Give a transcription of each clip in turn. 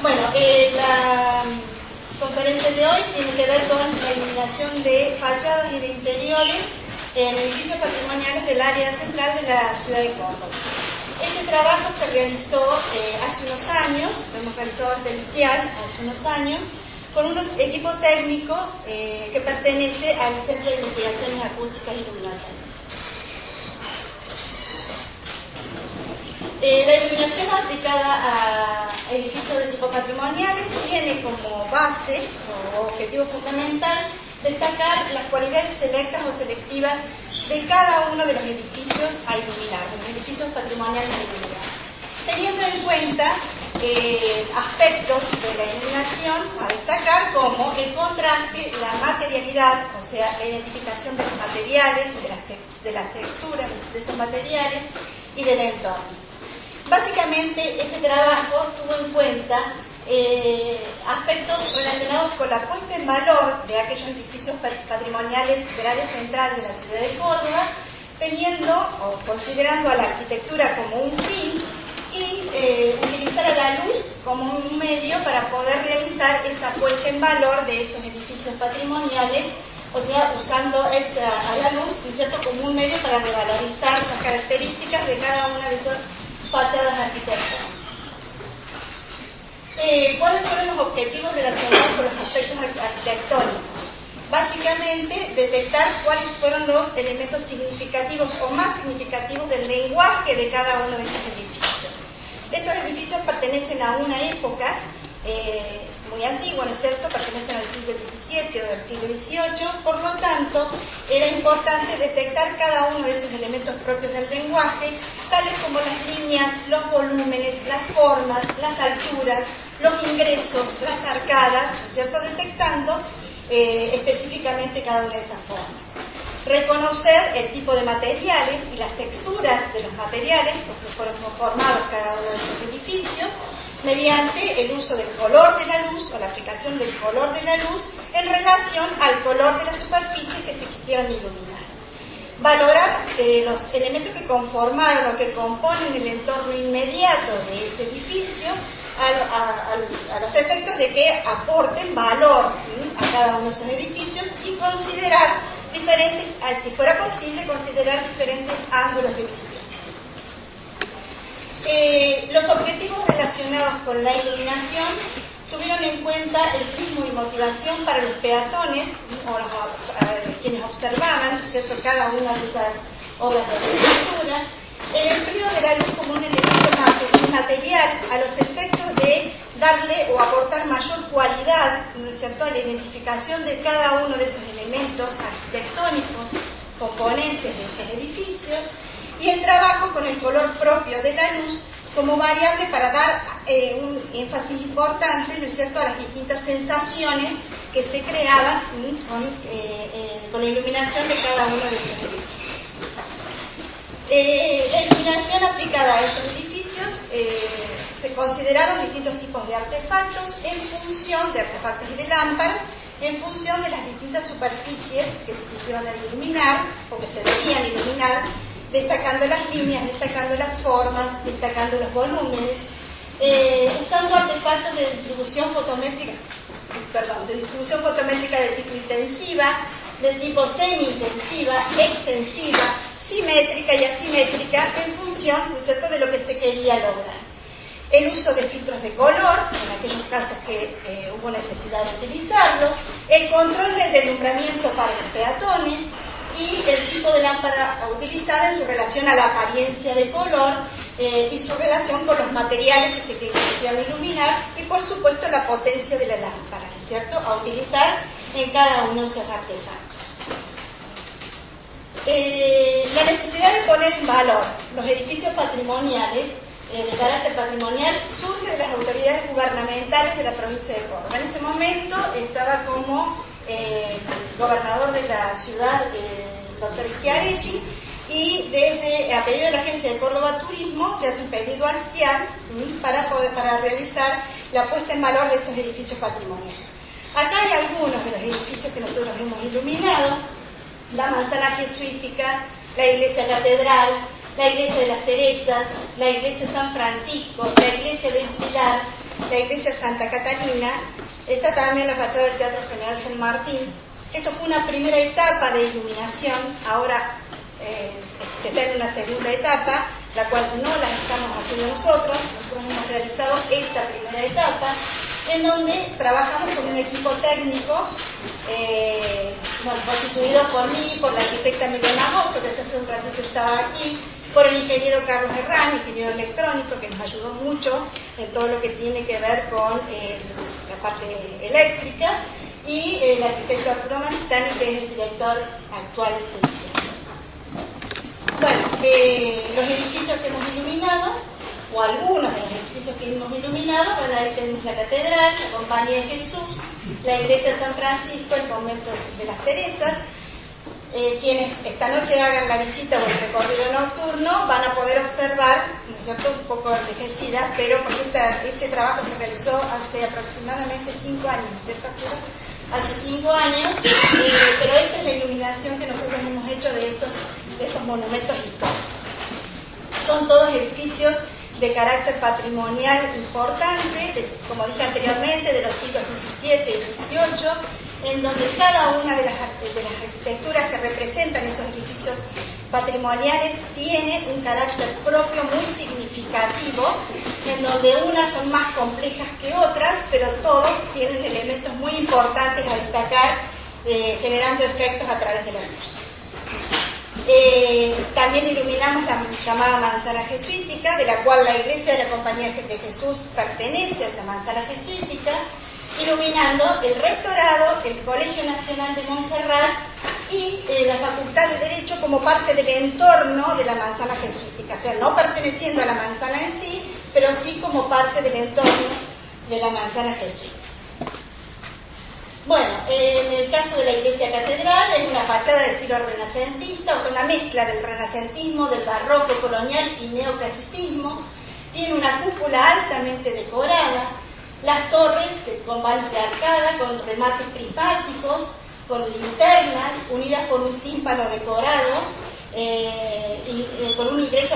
Bueno, la conferencia de hoy tiene que ver con la iluminación de fachadas y de interiores en edificios patrimoniales del área central de la ciudad de Córdoba. Este trabajo se realizó hace unos años, lo hemos realizado desde el CIAL hace unos años, con un equipo técnico que pertenece al Centro de Investigaciones Acústicas y Iluminatorias. La iluminación aplicada a edificios de tipo patrimoniales tiene como base o objetivo fundamental destacar las cualidades selectas o selectivas de cada uno de los edificios a iluminar, de los edificios patrimoniales a iluminar, teniendo en cuenta aspectos de la iluminación a destacar como el contraste, la materialidad, o sea, la identificación de los materiales, de las texturas de esos materiales y del entorno. Básicamente, este trabajo tuvo en cuenta aspectos relacionados con la puesta en valor de aquellos edificios patrimoniales del área central de la ciudad de Córdoba, teniendo o considerando a la arquitectura como un fin y utilizar a la luz como un medio para poder realizar esa puesta en valor de esos edificios patrimoniales, o sea, usando a la luz, ¿no es cierto?, como un medio para revalorizar las características de cada una de esas fachadas arquitectónicas. ¿Cuáles fueron los objetivos relacionados con los aspectos arquitectónicos? Básicamente, detectar cuáles fueron los elementos significativos o más significativos del lenguaje de cada uno de estos edificios. Estos edificios pertenecen a una época muy antigua, ¿no es cierto? Pertenecen al siglo XVII o del siglo XVIII, por lo tanto, era importante detectar cada uno de esos elementos propios del lenguaje, tales como las líneas, los volúmenes, las formas, las alturas, los ingresos, las arcadas, ¿no es cierto?, detectando específicamente cada una de esas formas. Reconocer el tipo de materiales y las texturas de los materiales con que fueron conformados cada uno de esos edificios, mediante el uso del color de la luz o la aplicación del color de la luz en relación al color de la superficie que se quisieran iluminar. Valorar los elementos que conformaron o que componen el entorno inmediato de ese edificio a los efectos de que aporten valor a cada uno de esos edificios y considerar diferentes, si fuera posible, considerar diferentes ángulos de visión. Los objetivos relacionados con la iluminación tuvieron en cuenta el ritmo y motivación para los peatones o quienes observaban, ¿cierto?, cada una de esas obras de arquitectura, el empleo de la luz como un elemento material a los efectos de darle o aportar mayor cualidad, ¿no es cierto?, a la identificación de cada uno de esos elementos arquitectónicos, componentes de esos edificios, y el trabajo con el color propio de la luz como variable para dar un énfasis importante, ¿no es cierto?, a las distintas sensaciones que se creaban con la iluminación de cada uno de estos edificios. La iluminación aplicada a estos edificios se consideraron distintos tipos de artefactos de artefactos y de lámparas, en función de las distintas superficies que se quisieron iluminar o que se debían iluminar, destacando las líneas, destacando las formas, destacando los volúmenes, usando artefactos de distribución fotométrica de tipo intensiva, de tipo semi-intensiva, extensiva, simétrica y asimétrica, en función, ¿no es cierto?, de lo que se quería lograr. El uso de filtros de color, en aquellos casos que hubo necesidad de utilizarlos, el control del deslumbramiento para los peatones, y el tipo de lámpara utilizada en su relación a la apariencia de color y su relación con los materiales que se quisieran iluminar y, por supuesto, la potencia de la lámpara, ¿no es cierto?, a utilizar en cada uno de esos artefactos. La necesidad de poner en valor los edificios patrimoniales de carácter patrimonial surge de las autoridades gubernamentales de la provincia de Córdoba. En ese momento estaba como gobernador de la ciudad, el doctor Schiaretti, y a pedido de la Agencia de Córdoba Turismo se hace un pedido al CIAL para realizar la puesta en valor de estos edificios patrimoniales. Acá hay algunos de los edificios que nosotros hemos iluminado: la manzana jesuítica, la iglesia catedral, la iglesia de las Teresas, la iglesia de San Francisco, la iglesia del Pilar, la iglesia Santa Catalina, está también la fachada del Teatro General San Martín. Esto fue una primera etapa de iluminación, ahora se está en una segunda etapa, la cual no la estamos haciendo nosotros hemos realizado esta primera etapa, en donde trabajamos con un equipo técnico, constituido por mí, por la arquitecta Miriam Agosto, que hasta hace un ratito estaba aquí, por el ingeniero Carlos Herrán, ingeniero electrónico, que nos ayudó mucho en todo lo que tiene que ver con la parte eléctrica, y el arquitecto Arturo Maristani, que es el director actual del centro. Bueno, los edificios que hemos iluminado, o algunos de los edificios que hemos iluminado, bueno, ahí tenemos la catedral, la Compañía de Jesús, la iglesia de San Francisco, el convento de las Teresas. Quienes esta noche hagan la visita o el recorrido nocturno van a poder observar, ¿no es cierto?, un poco envejecida, pero porque este trabajo se realizó hace aproximadamente 5 años, ¿no es cierto, Arturo? Hace 5 años, pero esta es la iluminación que nosotros hemos hecho de estos monumentos históricos. Son todos edificios de carácter patrimonial importante, como dije anteriormente, de los siglos XVII y XVIII, en donde cada una de las arquitecturas que representan esos edificios patrimoniales tiene un carácter propio muy significativo, en donde unas son más complejas que otras, pero todos tienen elementos muy importantes a destacar, generando efectos a través de la luz. También iluminamos la llamada manzana jesuítica, de la cual la iglesia de la Compañía de Jesús pertenece a esa manzana jesuítica, iluminando el rectorado, el Colegio Nacional de Montserrat y la Facultad de Derecho como parte del entorno de la manzana jesuítica, o sea, no perteneciendo a la manzana en sí, pero sí como parte del entorno de la manzana jesuítica. Bueno, en el caso de la iglesia catedral es una fachada de estilo renacentista, o sea, una mezcla del renacentismo, del barroco colonial y neoclasicismo. Tiene una cúpula altamente decorada, las torres con vanos de arcada, con remates prismáticos, con linternas, unidas por un tímpano decorado y con un ingreso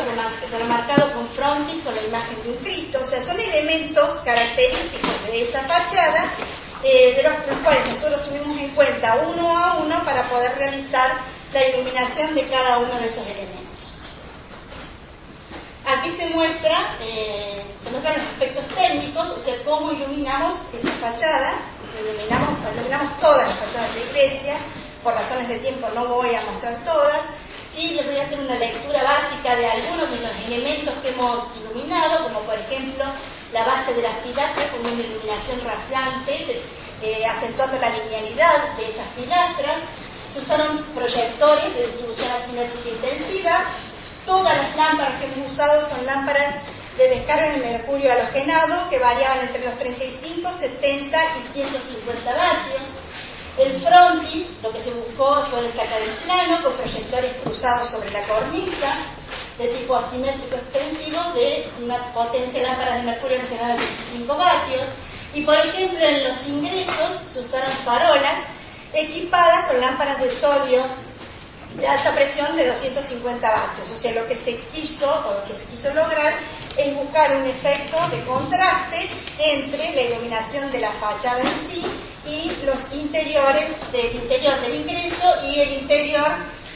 remarcado con frontis con la imagen de un Cristo. O sea, son elementos característicos de esa fachada, de los cuales nosotros tuvimos en cuenta uno a uno para poder realizar la iluminación de cada uno de esos elementos. Aquí se muestran los aspectos técnicos, o sea, cómo iluminamos esa fachada. Iluminamos todas las fachadas de la iglesia. Por razones de tiempo no voy a mostrar todas. Sí, les voy a hacer una lectura básica de algunos de los elementos que hemos iluminado, como por ejemplo la base de las pilastras con una iluminación radiante, acentuando la linealidad de esas pilastras. Se usaron proyectores de distribución asimétrica intensiva. Todas las lámparas que hemos usado son lámparas de descarga de mercurio halogenado que variaban entre los 35, 70 y 150 vatios. El frontis, lo que se buscó fue destacar el plano con proyectores cruzados sobre la cornisa de tipo asimétrico extensivo de una potencia de lámparas de mercurio halogenado de 25 vatios. Y por ejemplo, en los ingresos se usaron farolas equipadas con lámparas de sodio de alta presión de 250 vatios. O sea, lo que se quiso lograr es buscar un efecto de contraste entre la iluminación de la fachada en sí y los interiores, del interior del ingreso y el interior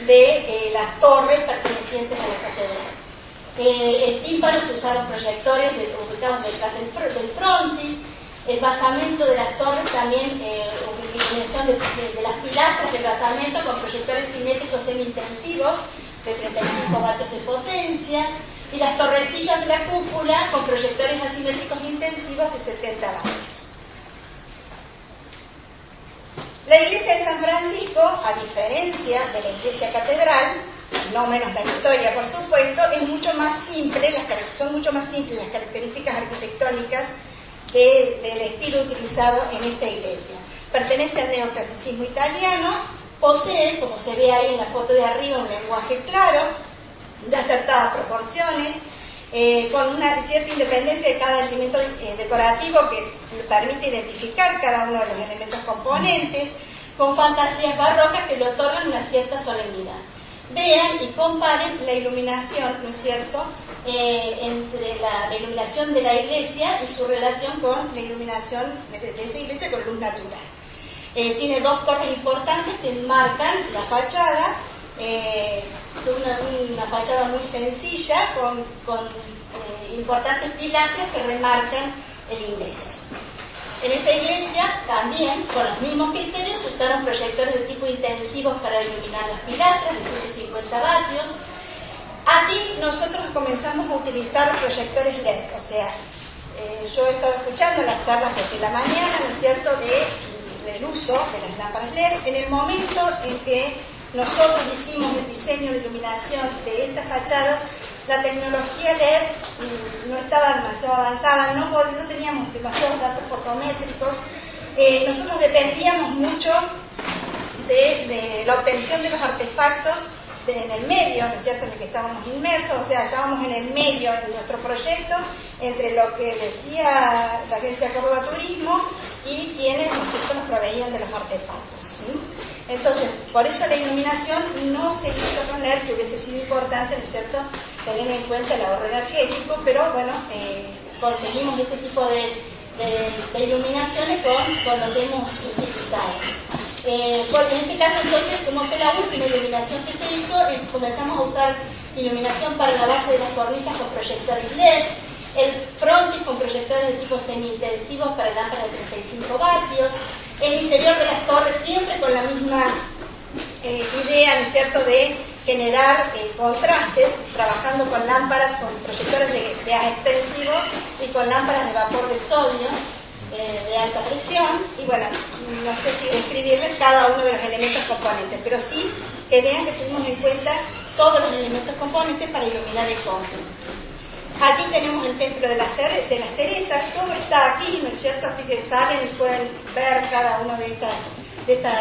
de las torres pertenecientes a la catedral. El tímpano se usaron proyectores ubicados detrás del frontis. El basamento de las torres también, iluminación de las pilastras del basamento con proyectores cinéticos semi-intensivos de 35 vatios de potencia, y las torrecillas de la cúpula con proyectores asimétricos intensivos de 70 vatios. La iglesia de San Francisco, a diferencia de la iglesia catedral, no menos meritoria por supuesto, es mucho más simple, son mucho más simples las características arquitectónicas del estilo utilizado en esta iglesia. Pertenece al neoclasicismo italiano, posee, como se ve ahí en la foto de arriba, un lenguaje claro, de acertadas proporciones, con una cierta independencia de cada elemento decorativo que permite identificar cada uno de los elementos componentes, con fantasías barrocas que le otorgan una cierta solemnidad. vean y comparen la iluminación, ¿no es cierto?, entre la iluminación de la iglesia y su relación con la iluminación de esa iglesia con luz natural. Tiene dos torres importantes que enmarcan la fachada, una fachada muy sencilla con importantes pilastras que remarcan el ingreso. En esta iglesia también, con los mismos criterios, se usaron proyectores de tipo intensivos para iluminar las pilastras de 150 vatios. Aquí nosotros comenzamos a utilizar proyectores LED, o sea, yo he estado escuchando las charlas desde la mañana, ¿no es cierto?, del uso de las lámparas LED. En el momento en que nosotros hicimos el diseño de iluminación de esta fachada, la tecnología LED no estaba demasiado avanzada, no teníamos demasiados datos fotométricos, nosotros dependíamos mucho de la obtención de los artefactos en el medio, ¿no es cierto?, en el que estábamos inmersos, o sea, estábamos en el medio en nuestro proyecto entre lo que decía la Agencia Córdoba Turismo y quienes, ¿no es cierto?, nos proveían de los artefactos. Entonces, por eso la iluminación no se hizo con LED, que hubiese sido importante, ¿no es cierto?, tener en cuenta el ahorro energético, pero bueno, conseguimos este tipo de iluminaciones con lo que hemos utilizado. En este caso, entonces, como fue la última iluminación que se hizo, comenzamos a usar iluminación para la base de las cornisas con proyectores LED, el frontis con proyectores de tipo semi-intensivos para lámparas de 35 vatios, el interior de las torres siempre con la misma idea, ¿no es cierto?, de generar contrastes, trabajando con lámparas, con proyectores de gas extensivo y con lámparas de vapor de sodio de alta presión. Y bueno, no sé si describirles cada uno de los elementos componentes, pero sí que vean que tuvimos en cuenta todos los elementos componentes para iluminar el conjunto. Aquí tenemos el templo de las Teresas, todo está aquí, ¿no es cierto?, así que salen y pueden ver cada una de estas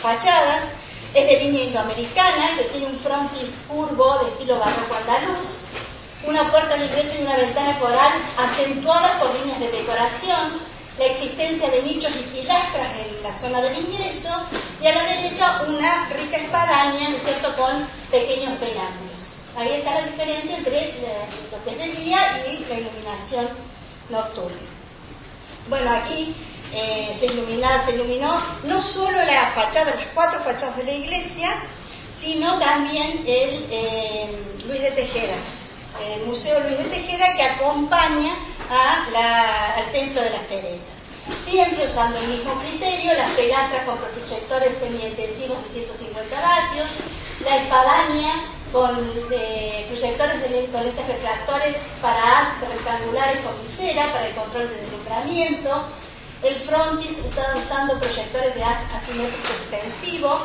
fachadas. Es de línea indoamericana, que tiene un frontis curvo de estilo barroco andaluz, una puerta de ingreso y una ventana coral acentuadas por líneas de decoración, la existencia de nichos y pilastras en la zona del ingreso, y a la derecha una rica espadaña, ¿no es cierto?, con pequeños penámbulos. Ahí está la diferencia entre lo que es de día y la iluminación nocturna. Bueno, aquí se iluminó no solo la fachada, las 4 fachadas de la iglesia, sino también el Luis de Tejeda, el Museo Luis de Tejeda, que acompaña al Templo de las Teresas. Siempre usando el mismo criterio, las pilastras con proyectores semi-intensivos de 150 vatios, la espadaña con proyectores con lentes refractores para haz rectangulares con visera para el control de deslumbramiento, el frontis usando proyectores de haz asimétrico extensivo,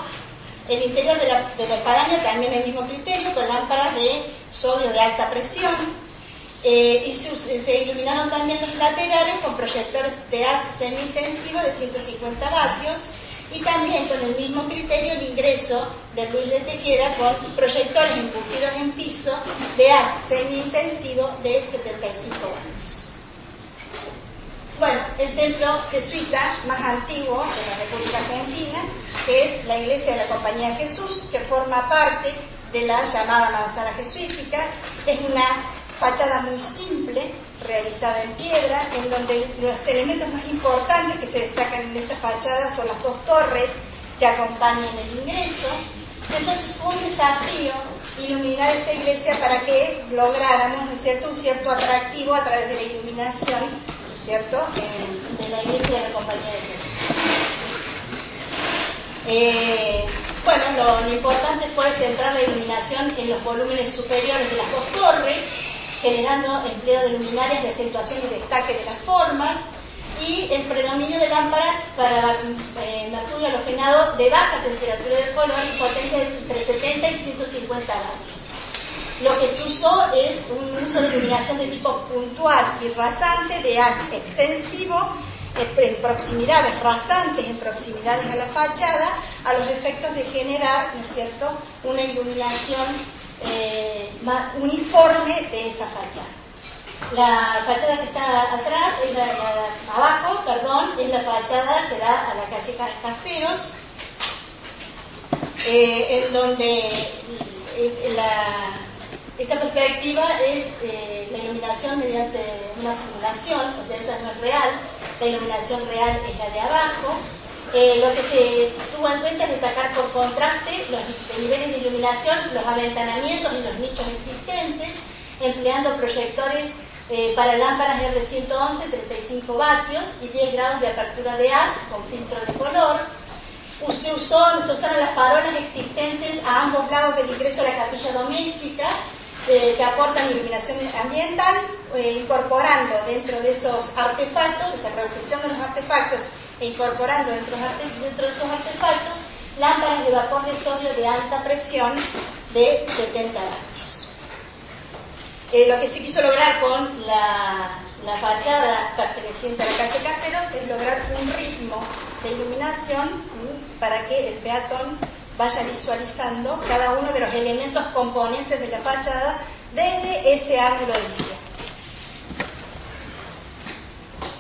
el interior de la espadaña también el mismo criterio con lámparas de sodio de alta presión, y se iluminaron también los laterales con proyectores de haz semi-intensivo de 150 vatios y también con el mismo criterio el ingreso de Luis de Tejeda con proyectores embutidos en piso de haz semi-intensivo de 75 vatios. Bueno, el templo jesuita más antiguo de la República Argentina, que es la iglesia de la Compañía de Jesús, que forma parte de la llamada manzana jesuítica. Es una fachada muy simple, realizada en piedra, en donde los elementos más importantes que se destacan en esta fachada son las 2 torres que acompañan el ingreso. Entonces fue un desafío iluminar esta iglesia para que lográramos, ¿no es cierto?, un cierto atractivo a través de la iluminación, ¿no es cierto?, de la iglesia de la Compañía de Jesús. Bueno, lo importante fue centrar la iluminación en los volúmenes superiores de las 2 torres, generando empleo de luminarias de acentuación y destaque de las formas, y el predominio de lámparas para mercurio halogenado de baja temperatura de color y potencia de entre 70 y 150 vatios. Lo que se usó es un uso de iluminación de tipo puntual y rasante de haz extensivo en proximidades rasantes, en proximidades a la fachada, a los efectos de generar, ¿no es cierto?, una iluminación uniforme de esa fachada. La fachada que está atrás, abajo, es la fachada que da a la calle Caseros, en donde esta perspectiva es la iluminación mediante una simulación, o sea, esa no es real, la iluminación real es la de abajo. Lo que se tuvo en cuenta es destacar por contraste los niveles de iluminación, los aventanamientos y los nichos existentes, empleando proyectores para lámparas R111, 35 vatios y 10 grados de apertura de haz con filtro de color. Se usaron las farolas existentes a ambos lados del ingreso a la capilla doméstica, que aportan iluminación ambiental, incorporando dentro de esos artefactos, esa reducción de los artefactos, e incorporando dentro de esos artefactos lámparas de vapor de sodio de alta presión de 70 vatios. Lo que se quiso lograr con la fachada perteneciente a la calle Caseros es lograr un ritmo de iluminación para que el peatón vaya visualizando cada uno de los elementos componentes de la fachada desde ese ángulo de visión.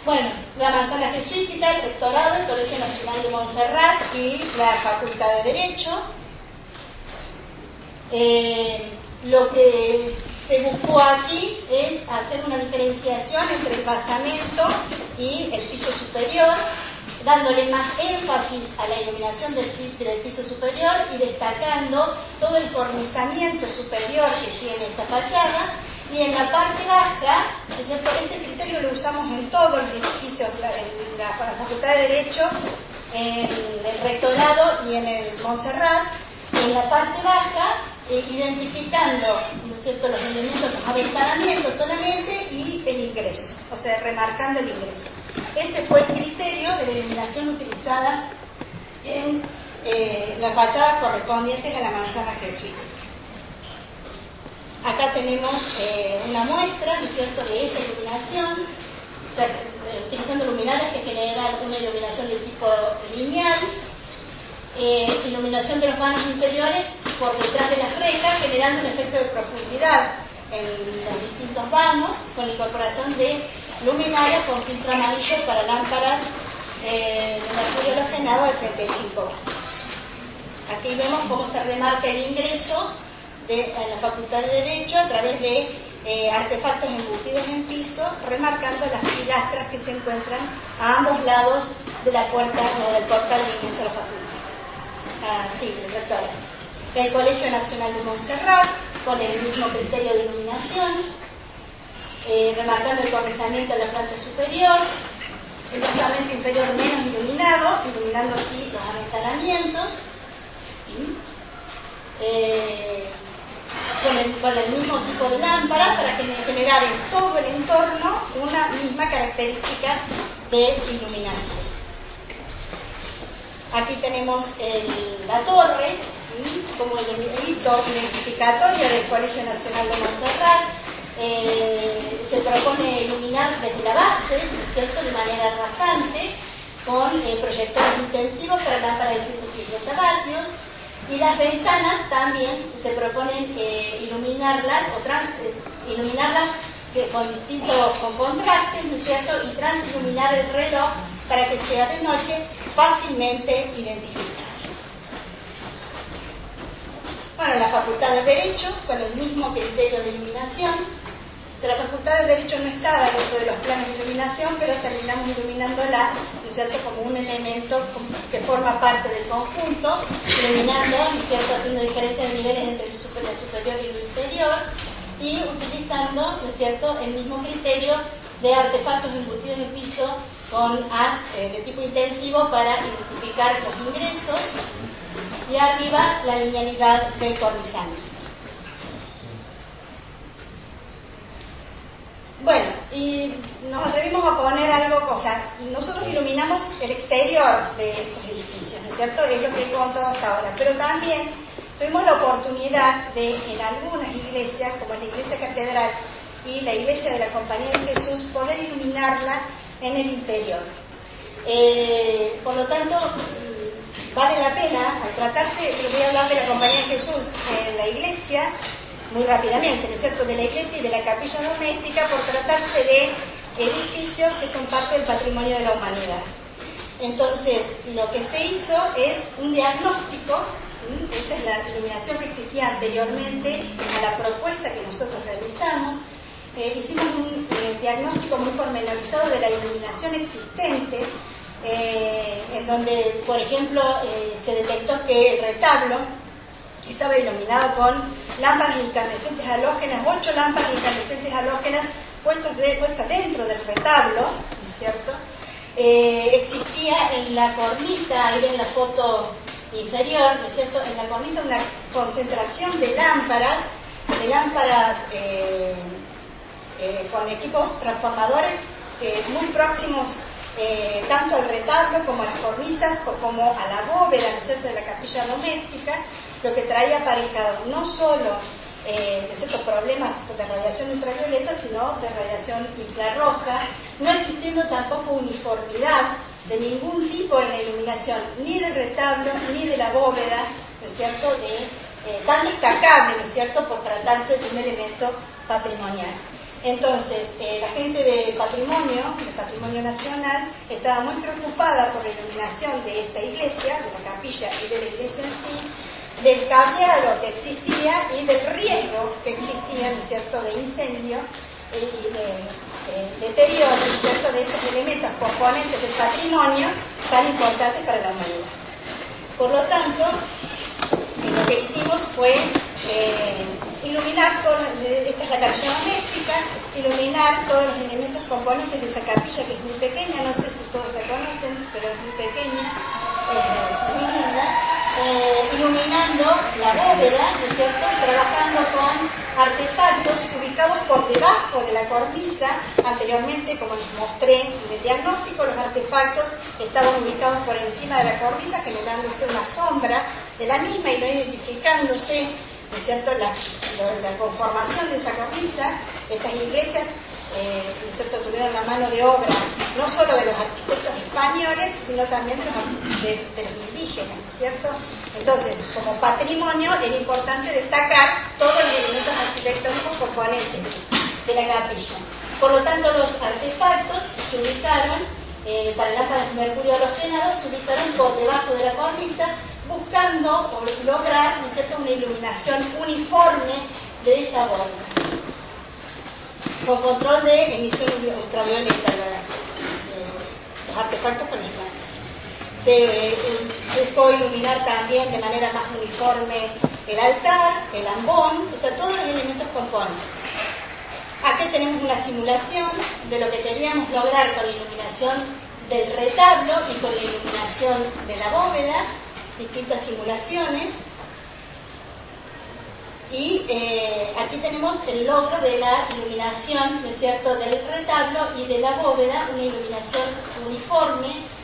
Bueno, la manzana jesuítica, el rectorado, el Colegio Nacional de Montserrat y la Facultad de Derecho. Lo que se buscó aquí es hacer una diferenciación entre el basamento y el piso superior, dándole más énfasis a la iluminación del piso superior y destacando todo el cornisamiento superior que tiene esta fachada. Y en la parte baja, ¿no es cierto? Este criterio lo usamos en todos los edificios, en la Facultad de Derecho, en el Rectorado y en el Montserrat. En la parte baja, identificando, ¿no es cierto?, los elementos, los aventanamientos solamente y el ingreso, o sea, remarcando el ingreso. Ese fue el criterio de la iluminación utilizada en las fachadas correspondientes a la manzana jesuítica. Acá tenemos una muestra, ¿no es cierto?, de esa iluminación, o sea, utilizando luminarias que generan una iluminación de tipo lineal, iluminación de los vanos inferiores por detrás de las rejas, generando un efecto de profundidad en los distintos vanos, con la incorporación de luminarias con filtro amarillo para lámparas de mercurio halogenado de 35 vatios. Aquí vemos cómo se remarca el ingreso en la Facultad de Derecho a través de artefactos embutidos en piso, remarcando las pilastras que se encuentran a ambos lados de la puerta o del portal de ingreso a la facultad. Sí, el rectorado. El Colegio Nacional de Montserrat, con el mismo criterio de iluminación, remarcando el cornisamiento de la planta superior, el basamento inferior menos iluminado, iluminando así los aventanamientos, con el mismo tipo de lámpara para generar en todo el entorno una misma característica de iluminación. Aquí tenemos la torre, como el hito identificatorio del Colegio Nacional de Montserrat. Se propone iluminar desde la base, ¿no es cierto?, de manera rasante, con proyectores intensivos para lámparas de 150 vatios. Y las ventanas también se proponen iluminarlas con contrastes, ¿no es cierto?, y transiluminar el reloj para que sea de noche fácilmente identificable. Bueno, la Facultad de Derecho, con el mismo criterio de iluminación. La Facultad de Derecho no estaba dentro de los planes de iluminación, pero terminamos iluminándola, ¿no es cierto?, como un elemento que forma parte del conjunto, iluminando, ¿no es cierto?, haciendo diferencias de niveles entre lo superior y lo inferior, y utilizando, ¿no es cierto?, el mismo criterio de artefactos embutidos en piso con haz de tipo intensivo para identificar los ingresos, y arriba la linealidad del cornisamiento. Bueno, y nos atrevimos a poner algo, o sea, nosotros iluminamos el exterior de estos edificios, ¿no es cierto? Es lo que he contado hasta ahora, pero también tuvimos la oportunidad de, en algunas iglesias, como la Iglesia Catedral y la Iglesia de la Compañía de Jesús, poder iluminarla en el interior. Por lo tanto, vale la pena, al tratarse, yo voy a hablar de la Compañía de Jesús en la iglesia, muy rápidamente, ¿no es cierto?, de la iglesia y de la capilla doméstica, por tratarse de edificios que son parte del patrimonio de la humanidad. Entonces, lo que se hizo es un diagnóstico esta es la iluminación que existía anteriormente a la propuesta que nosotros realizamos. Hicimos un diagnóstico muy pormenorizado de la iluminación existente, en donde, por ejemplo, se detectó que el retablo estaba iluminado con lámparas incandescentes halógenas, 8 lámparas incandescentes halógenas puestas dentro del retablo, ¿no es cierto? Existía en la cornisa, ahí ven la foto inferior, ¿no es cierto? En la cornisa una concentración de lámparas con equipos transformadores muy próximos tanto al retablo como a las cornisas como a la bóveda, ¿no es cierto?, de la capilla doméstica, lo que traía aparejado no solo ¿no es cierto?, problemas de radiación ultravioleta, sino de radiación infrarroja, no existiendo tampoco uniformidad de ningún tipo en la iluminación, ni del retablo, ni de la bóveda, ¿no es cierto?, tan destacable, ¿no es cierto?, por tratarse de un elemento patrimonial. Entonces, la gente de Patrimonio Nacional, estaba muy preocupada por la iluminación de esta iglesia, de la capilla y de la iglesia en sí, del cableado que existía y del riesgo que existía, ¿no es cierto?, de incendio y de deterioro, ¿no es cierto?, de estos elementos componentes del patrimonio tan importantes para la humanidad. Por lo tanto, lo que hicimos fue iluminar esta es la capilla doméstica, iluminar todos los elementos componentes de esa capilla, que es muy pequeña, no sé si todos la conocen, pero es muy pequeña, muy linda, iluminando la bóveda, ¿no es cierto?, trabajando con artefactos ubicados por debajo de la cornisa. Anteriormente, como les mostré en el diagnóstico, los artefactos estaban ubicados por encima de la cornisa, generándose una sombra de la misma y no identificándose, ¿no es cierto?, la conformación de esa cornisa. Estas iglesias, ¿no es cierto?, tuvieron la mano de obra no solo de los arquitectos españoles, sino también de los indígenas, ¿no es cierto? Entonces, como patrimonio, era importante destacar todos los elementos arquitectónicos componentes de la capilla. Por lo tanto, los artefactos se ubicaron, para lámparas de mercurio halogenado, se ubicaron por debajo de la cornisa, buscando lograr, ¿no es cierto?, una iluminación uniforme de esa bóveda, con control de emisión ultravioleta, los artefactos con el plan. Se buscó iluminar también de manera más uniforme el altar, el ambón, o sea, todos los elementos componentes. Aquí tenemos una simulación de lo que queríamos lograr con la iluminación del retablo y con la iluminación de la bóveda, distintas simulaciones. Y aquí tenemos el logro de la iluminación, ¿no es cierto?, del retablo y de la bóveda, una iluminación uniforme,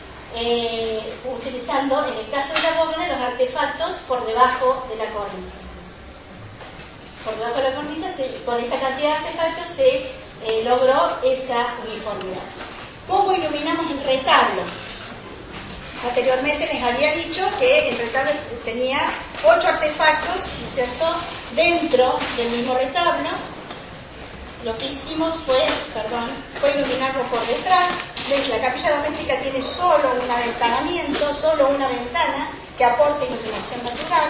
utilizando, en el caso de la bóveda, los artefactos por debajo de la cornisa. Por debajo de la cornisa, con esa cantidad de artefactos, se logró esa uniformidad. ¿Cómo iluminamos el retablo? Anteriormente les había dicho que el retablo tenía 8 artefactos, ¿no es cierto?, dentro del mismo retablo. Lo que hicimos fue iluminarlo por detrás. ¿Ves? La capilla doméstica tiene solo un aventanamiento, solo una ventana que aporta iluminación natural.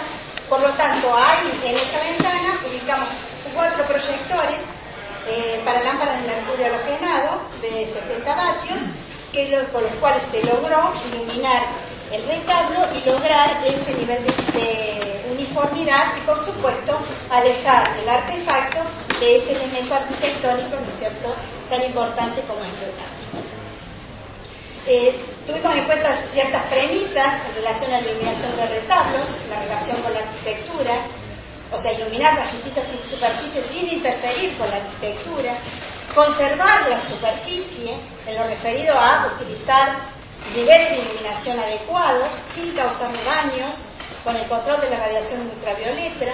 Por lo tanto, ahí en esa ventana ubicamos 4 proyectores para lámparas de mercurio halogenado de 70 vatios, con los cuales se logró iluminar el retablo y lograr ese nivel de uniformidad y, por supuesto, alejar el artefacto de ese elemento arquitectónico, ¿no es cierto?, tan importante como es el retablo. Tuvimos en cuenta ciertas premisas en relación a la iluminación de retablos, la relación con la arquitectura, o sea, iluminar las distintas superficies sin interferir con la arquitectura, conservar la superficie en lo referido a utilizar niveles de iluminación adecuados sin causar daños, con el control de la radiación ultravioleta,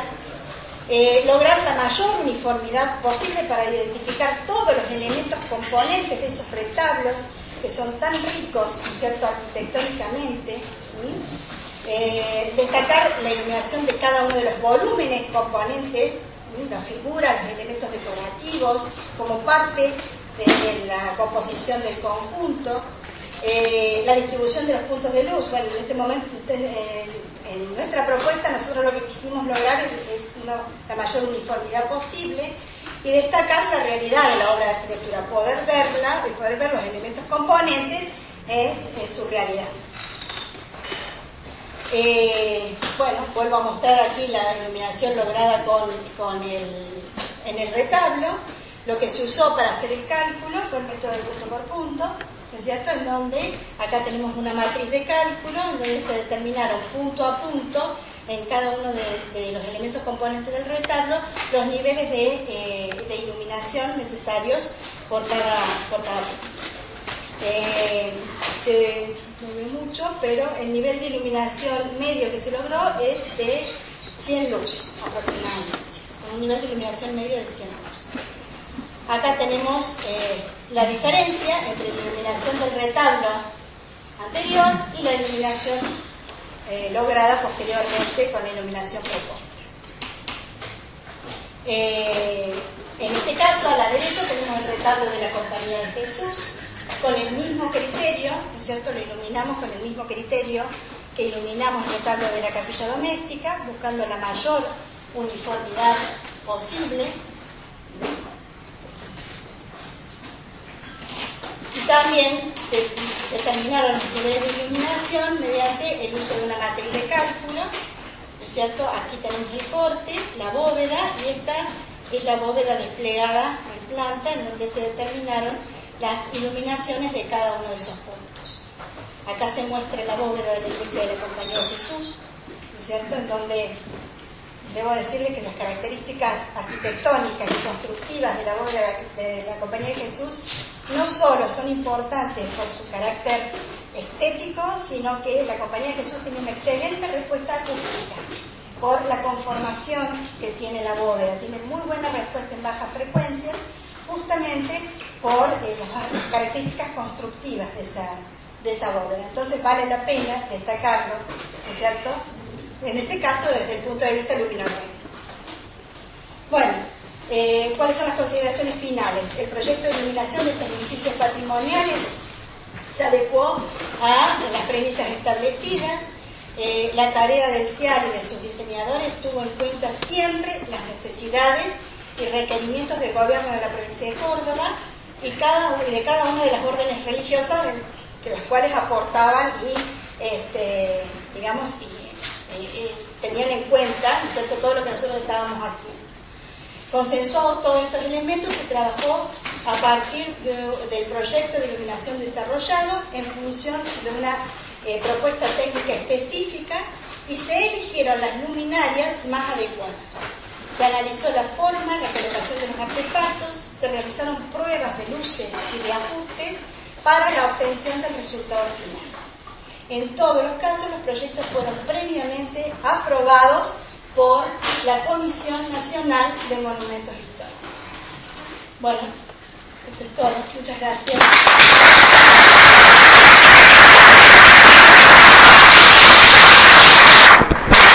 lograr la mayor uniformidad posible para identificar todos los elementos componentes de esos retablos que son tan ricos, ¿no es cierto?, arquitectónicamente, destacar la iluminación de cada uno de los volúmenes componentes, la figura, los elementos decorativos, como parte de la composición del conjunto, La distribución de los puntos de luz. Bueno, en este momento, en nuestra propuesta, nosotros lo que quisimos lograr es la mayor uniformidad posible y destacar la realidad de la obra de arquitectura, poder verla y poder ver los elementos componentes en su realidad. Bueno, vuelvo a mostrar aquí la iluminación lograda en el retablo. Lo que se usó para hacer el cálculo fue el método de punto por punto, ¿no es cierto? En donde acá tenemos una matriz de cálculo, en donde se determinaron punto a punto en cada uno de los elementos componentes del retablo los niveles de iluminación necesarios por cada punto. No ve mucho, pero el nivel de iluminación medio que se logró es de 100 lux aproximadamente, un nivel de iluminación medio de 100 lux. Acá tenemos la diferencia entre la iluminación del retablo anterior y la iluminación lograda posteriormente con la iluminación propuesta. En este caso, a la derecha tenemos el retablo de la Compañía de Jesús, con el mismo criterio, ¿no es cierto? Lo iluminamos con el mismo criterio que iluminamos el retablo de la Capilla Doméstica, buscando la mayor uniformidad posible. Y también se determinaron los niveles de iluminación mediante el uso de una matriz de cálculo, ¿no es cierto? Aquí tenemos el corte, la bóveda, y esta es la bóveda desplegada en planta, en donde se determinaron las iluminaciones de cada uno de esos puntos. Acá se muestra la bóveda de la Iglesia de la Compañía de Jesús, ¿no es cierto? En donde debo decirle que las características arquitectónicas y constructivas de la bóveda de la Compañía de Jesús no solo son importantes por su carácter estético, sino que la Compañía de Jesús tiene una excelente respuesta acústica por la conformación que tiene la bóveda. Tiene muy buena respuesta en bajas frecuencias, justamente por las características constructivas de esa bóveda. Entonces vale la pena destacarlo, ¿no es cierto?, en este caso desde el punto de vista luminotécnico. Bueno, ¿cuáles son las consideraciones finales? El proyecto de iluminación de estos edificios patrimoniales se adecuó a las premisas establecidas. La tarea del CIAR y de sus diseñadores tuvo en cuenta siempre las necesidades y requerimientos del gobierno de la provincia de Córdoba y de cada una de las órdenes religiosas de las cuales aportaban y digamos tenían en cuenta, ¿no es cierto?, todo lo que nosotros estábamos haciendo. Consensuados todos estos elementos, se trabajó a partir del proyecto de iluminación desarrollado en función de una propuesta técnica específica y se eligieron las luminarias más adecuadas. Se analizó la forma, la colocación de los artefactos, se realizaron pruebas de luces y de ajustes para la obtención del resultado final. En todos los casos, los proyectos fueron previamente aprobados por la Comisión Nacional de Monumentos Históricos. Bueno, esto es todo. Muchas gracias.